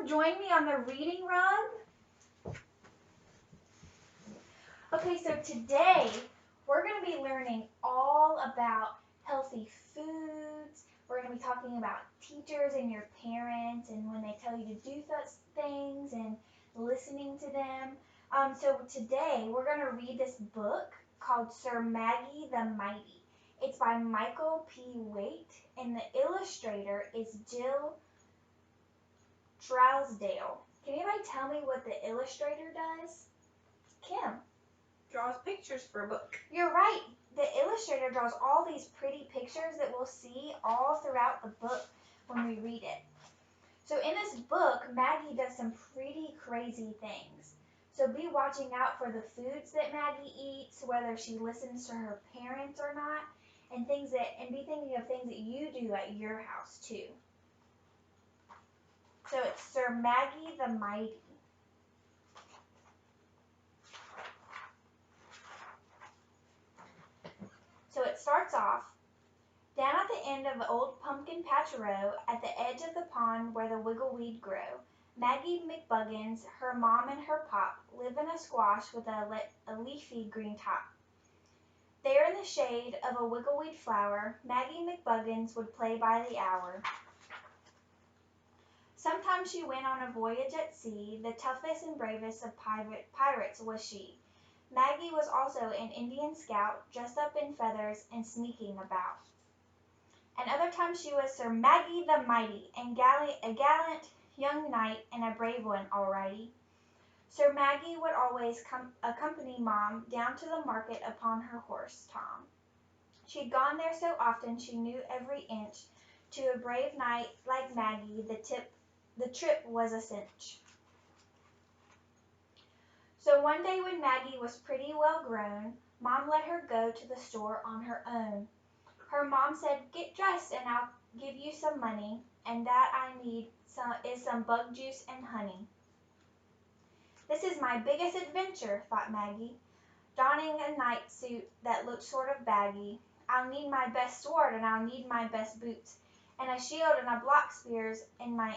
everyone join me on the reading rug? Okay, so today we're going to be learning all about healthy foods. We're going to be talking about teachers and your parents and when they tell you to do such things and listening to them. So today we're going to read this book called Sir Maggie the Mighty. It's by Michael P. Waite and the illustrator is Jill Trousdale. Can anybody tell me what the illustrator does? Kim. Draws pictures for a book. You're right. The illustrator draws all these pretty pictures that we'll see all throughout the book when we read it. So in this book, Maggie does some pretty crazy things. So be watching out for the foods that Maggie eats, whether she listens to her parents or not, and be thinking of things that you do at your house too. So it's Sir Maggie the Mighty. So it starts off, down at the end of the old pumpkin patch row, at the edge of the pond where the wiggleweed grow, Maggie McBuggins, her mom and her pop, live in a squash with a leafy green top. There in the shade of a wiggleweed flower, Maggie McBuggins would play by the hour. Sometimes she went on a voyage at sea, the toughest and bravest of pirates was she. Maggie was also an Indian scout, dressed up in feathers and sneaking about. And other times she was Sir Maggie the Mighty, and a gallant young knight and a brave one, alrighty. Sir Maggie would always accompany Mom down to the market upon her horse, Tom. She'd gone there so often she knew every inch. To a brave knight like Maggie, the trip was a cinch. So one day when Maggie was pretty well grown, Mom let her go to the store on her own. Her mom said, "Get dressed and I'll give you some money, and that I need is some bug juice and honey." This is my biggest adventure, thought Maggie, donning a night suit that looked sort of baggy. I'll need my best sword and I'll need my best boots, and a shield and a block spears if my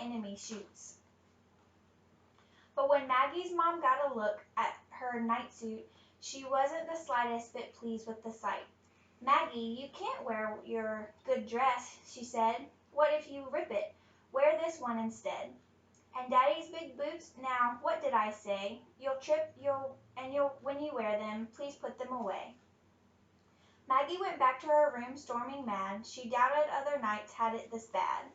enemy shoots. But when Maggie's mom got a look at her night suit, she wasn't the slightest bit pleased with the sight. "Maggie, you can't wear your good dress," she said. "What if you rip it? Wear this one instead. And Daddy's big boots, now, what did I say? You'll trip, when you wear them, please put them away." Maggie went back to her room storming mad. She doubted other nights had it this bad.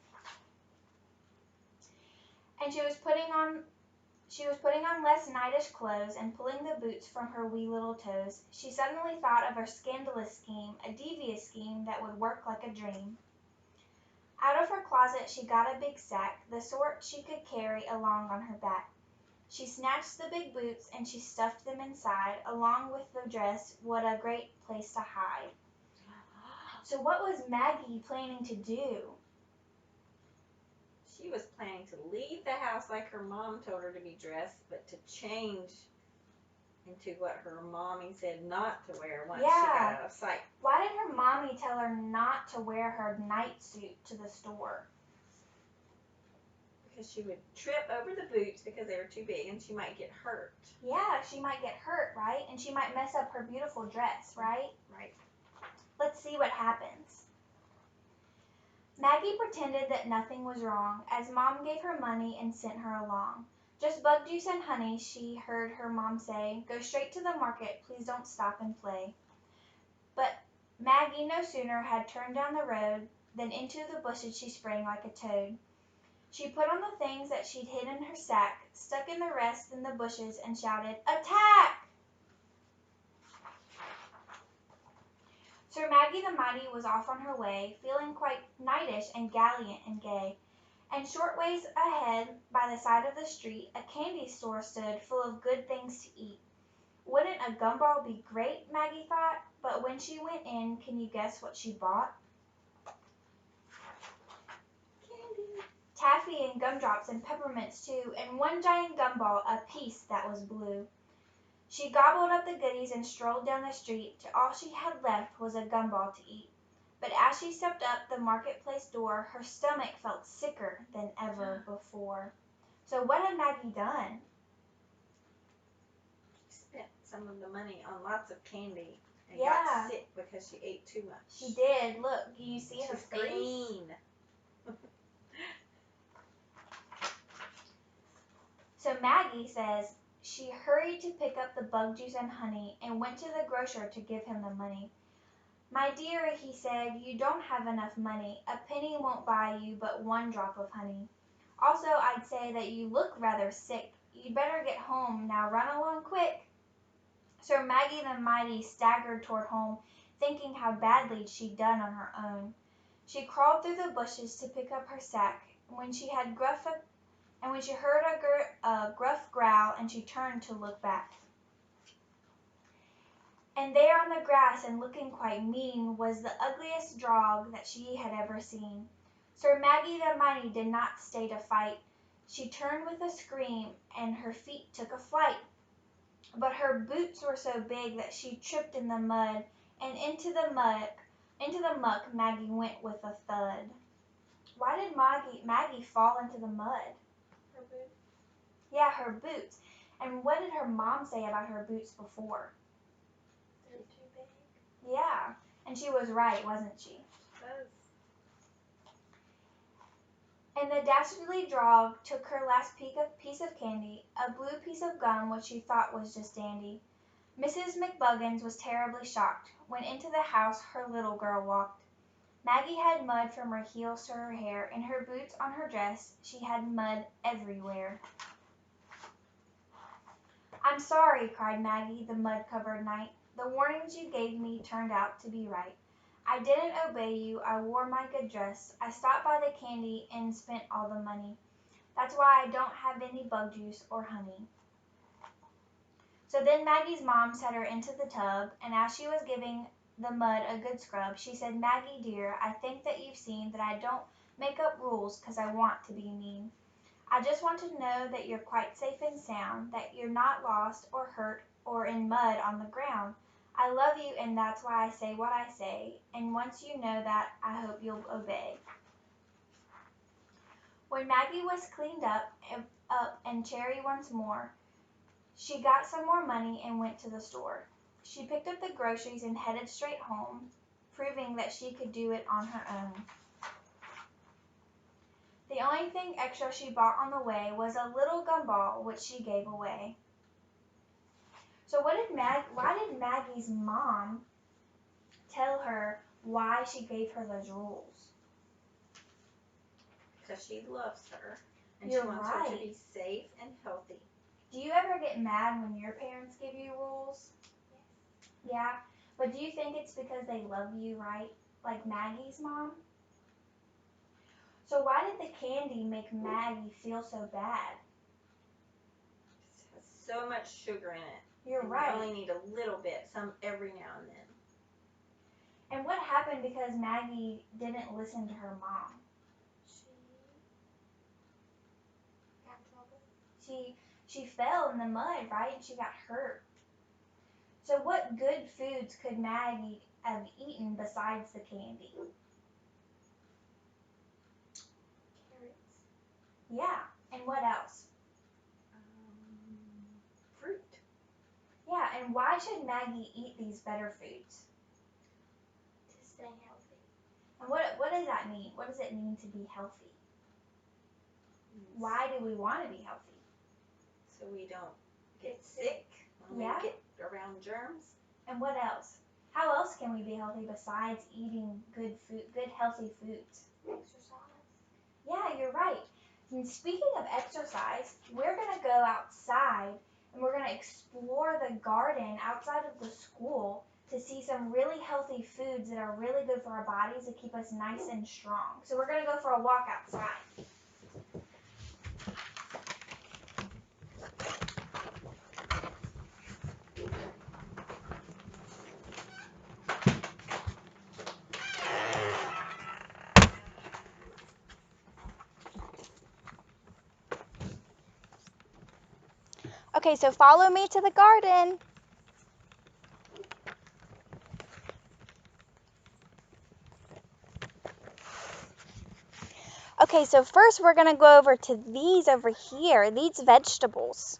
And she was putting on less knightish clothes and pulling the boots from her wee little toes. She suddenly thought of her scandalous scheme, a devious scheme that would work like a dream. Out of her closet she got a big sack, the sort she could carry along on her back. She snatched the big boots and she stuffed them inside, along with the dress. What a great place to hide. So what was Maggie planning to do? She was planning to leave the house like her mom told her to be dressed, but to change into what her mommy said not to wear once she got out of sight. Why did her mommy tell her not to wear her night suit to the store? Because she would trip over the boots because they were too big and she might get hurt. Yeah, she might get hurt, right? And she might mess up her beautiful dress, right? Right. Let's see what happens. Maggie pretended that nothing was wrong, as Mom gave her money and sent her along. "Just bug juice and honey," she heard her mom say. "Go straight to the market, please don't stop and play." But Maggie no sooner had turned down the road than into the bushes she sprang like a toad. She put on the things that she'd hid in her sack, stuck in the rest in the bushes, and shouted, "Attack!" Sir Maggie the Mighty was off on her way, feeling quite knightish and gallant and gay. And short ways ahead, by the side of the street, a candy store stood full of good things to eat. Wouldn't a gumball be great, Maggie thought, but when she went in, can you guess what she bought? Candy. Taffy and gumdrops and peppermints too, and one giant gumball, a piece that was blue. She gobbled up the goodies and strolled down the street, till all she had left was a gumball to eat. But as she stepped up the marketplace door, her stomach felt sicker than ever before. So what had Maggie done? She spent some of the money on lots of candy and Yeah. got sick because she ate too much. She did. Look, do you see her She's face? green. So Maggie says she hurried to pick up the bug juice and honey and went to the grocer to give him the money. "My dear," he said, "you don't have enough money. A penny won't buy you but 1 drop of honey. Also, I'd say that you look rather sick. You'd better get home. Now run along quick." So Maggie the Mighty staggered toward home, thinking how badly she'd done on her own. She crawled through the bushes to pick up her sack, and when she heard a gruff growl, and she turned to look back. And there on the grass, and looking quite mean, was the ugliest dog that she had ever seen. Sir Maggie the Mighty did not stay to fight. She turned with a scream, and her feet took a flight. But her boots were so big that she tripped in the mud, and into the muck Maggie went with a thud. Why did Maggie fall into the mud? Her boots. Yeah, her boots. And what did her mom say about her boots before? They're too big. Yeah, and she was right, wasn't she? And the dastardly dog took her last piece of candy, a blue piece of gum which she thought was just dandy. Mrs. McBuggins was terribly shocked when into the house her little girl walked. Maggie had mud from her heels to her hair, in her boots, on her dress, she had mud everywhere. "I'm sorry," cried Maggie the mud-covered knight. "The warnings you gave me turned out to be right. I didn't obey you, I wore my good dress, I stopped by the candy and spent all the money. That's why I don't have any bug juice or honey." So then Maggie's mom set her into the tub, and as she was giving the mud a good scrub, she said, "Maggie dear, I think that you've seen that I don't make up rules 'cause I want to be mean. I just want to know that you're quite safe and sound, that you're not lost or hurt or in mud on the ground. I love you, and that's why I say what I say, and once you know that, I hope you'll obey." When Maggie was cleaned up and cherry once more, she got some more money and went to the store. She picked up the groceries and headed straight home, proving that she could do it on her own. The only thing extra she bought on the way was a little gumball, which she gave away. So why did Maggie's mom tell her why she gave her those rules? Because she loves her, and You're she wants right. her to be safe and healthy. Do you ever get mad when your parents give you rules? Yes. Yeah, but do you think it's because they love you, right? Like Maggie's mom? So why did the candy make Maggie feel so bad? It has so much sugar in it. You're and right. You only need a little bit, some every now and then. And what happened because Maggie didn't listen to her mom? She got in trouble. She fell in the mud, right? And she got hurt. So what good foods could Maggie have eaten besides the candy? Carrots. Yeah, and what else? Fruit. Yeah, and why should Maggie eat these better foods? To stay healthy. And what does that mean? What does it mean to be healthy? Why do we want to be healthy? So we don't get sick when we get around germs. And what else? How else can we be healthy besides eating good food, good healthy foods? Exercise. Yeah, you're right. And speaking of exercise, we're going to go outside and we're going to explore the garden outside of the school to see some really healthy foods that are really good for our bodies to keep us nice and strong. So we're going to go for a walk outside. Okay, so follow me to the garden. Okay, so first we're going to go over to these over here, these vegetables.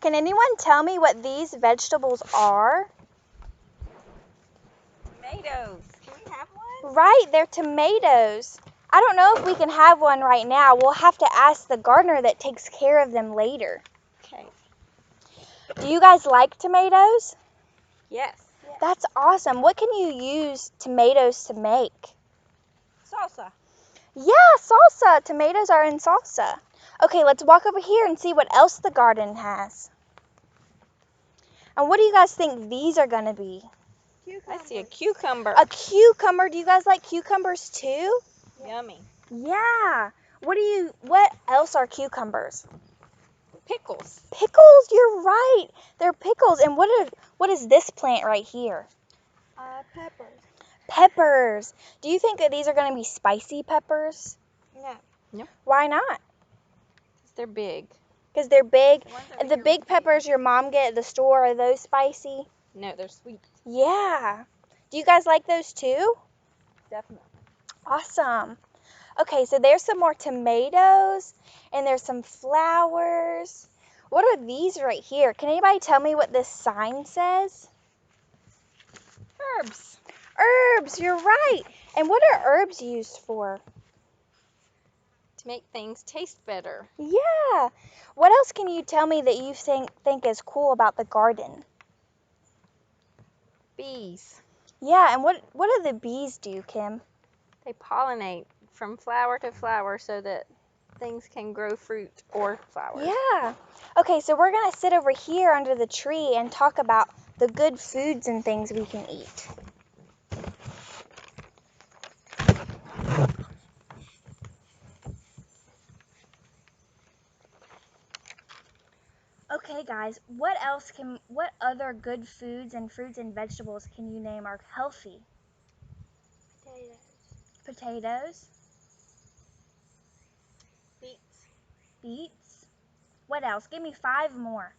Can anyone tell me what these vegetables are? Tomatoes. Can we have one? Right, they're tomatoes. I don't know if we can have one right now. We'll have to ask the gardener that takes care of them later. Okay. Do you guys like tomatoes? Yes. That's awesome. What can you use tomatoes to make? Salsa. Yeah, salsa. Tomatoes are in salsa. Okay, let's walk over here and see what else the garden has. And what do you guys think these are going to be? I see a cucumber. A cucumber. Do you guys like cucumbers too? Yummy. Yeah. What else are cucumbers? Pickles. Pickles, you're right. They're pickles. And what is this plant right here? Peppers. Peppers. Do you think that these are going to be spicy peppers? No. No. Why not? They're big. Because they're big. The ones over The here big are peppers your mom get at the store, are those spicy? No, they're sweet. Yeah. Do you guys like those too? Definitely. Awesome. Okay, so there's some more tomatoes and there's some flowers. What are these right here? Can anybody tell me what this sign says? Herbs. Herbs, you're right. And what are herbs used for? To make things taste better. Yeah. What else can you tell me that you think is cool about the garden? Bees. Yeah, and what do the bees do, Kim? They pollinate from flower to flower so that things can grow fruit or flowers. Yeah. Okay, so we're going to sit over here under the tree and talk about the good foods and things we can eat. Okay, guys, what other good foods and fruits and vegetables can you name are healthy? Potatoes. Potatoes, Beets. beets. What else? Give me 5 more.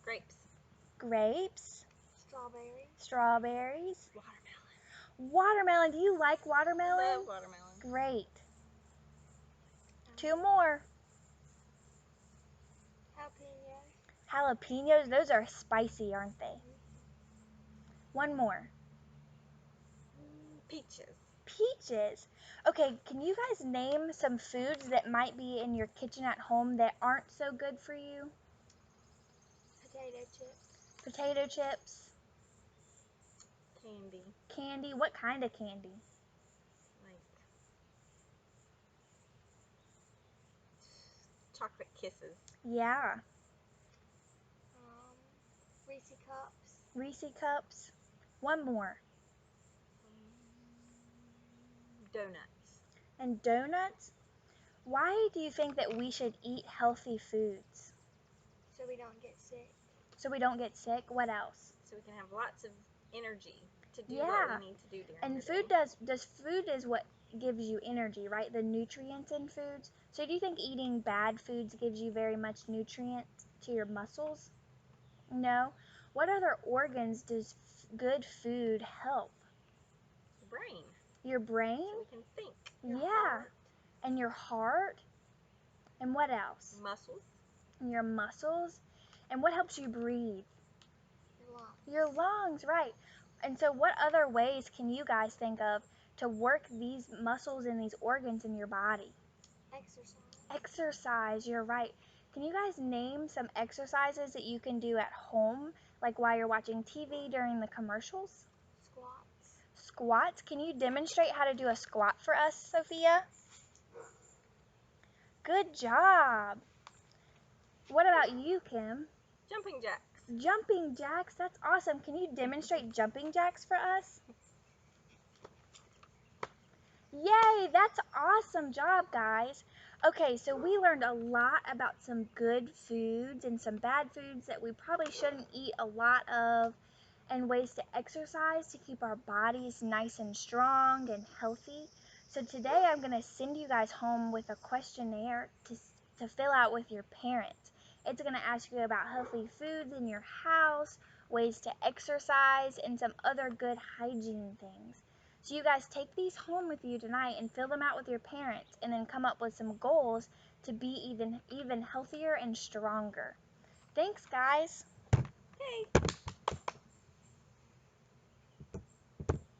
Grapes. Grapes, Strawberries. strawberries, Watermelon. watermelon. Do you like watermelon? Love watermelon. Great. 2 more. Jalapenos. Jalapenos, those are spicy, aren't they? 1 more. Peaches. Peaches. Okay, can you guys name some foods that might be in your kitchen at home that aren't so good for you? Potato chips. Potato chips, Candy. candy. What kind of candy? Like chocolate kisses. Yeah, Reese cups. Reese cups. 1 more. Donuts. And donuts. Why do you think that we should eat healthy foods? So we don't get sick. So we don't get sick? What else? So we can have lots of energy to do Yeah. what we need to do during And the food day. food is what gives you energy, right? The nutrients in foods. So do you think eating bad foods gives you very much nutrients to your muscles? No. What other organs does good food help? The brain. Your brain? So we can think. Yeah. And your heart? And what else? Muscles. And your muscles? And what helps you breathe? Your lungs. Your lungs, right. And so what other ways can you guys think of to work these muscles and these organs in your body? Exercise. Exercise, you're right. Can you guys name some exercises that you can do at home, like while you're watching TV during the commercials? Squats. Squats. Can you demonstrate how to do a squat for us, Sophia? Good job. What about you, Kim? Jumping jacks. Jumping jacks. That's awesome. Can you demonstrate jumping jacks for us? Yay, that's awesome job, guys. Okay, so we learned a lot about some good foods and some bad foods that we probably shouldn't eat a lot of, and ways to exercise to keep our bodies nice and strong and healthy. So today I'm going to send you guys home with a questionnaire to fill out with your parents. It's going to ask you about healthy foods in your house, ways to exercise, and some other good hygiene things. So you guys take these home with you tonight and fill them out with your parents, and then come up with some goals to be even healthier and stronger. Thanks, guys. Hey.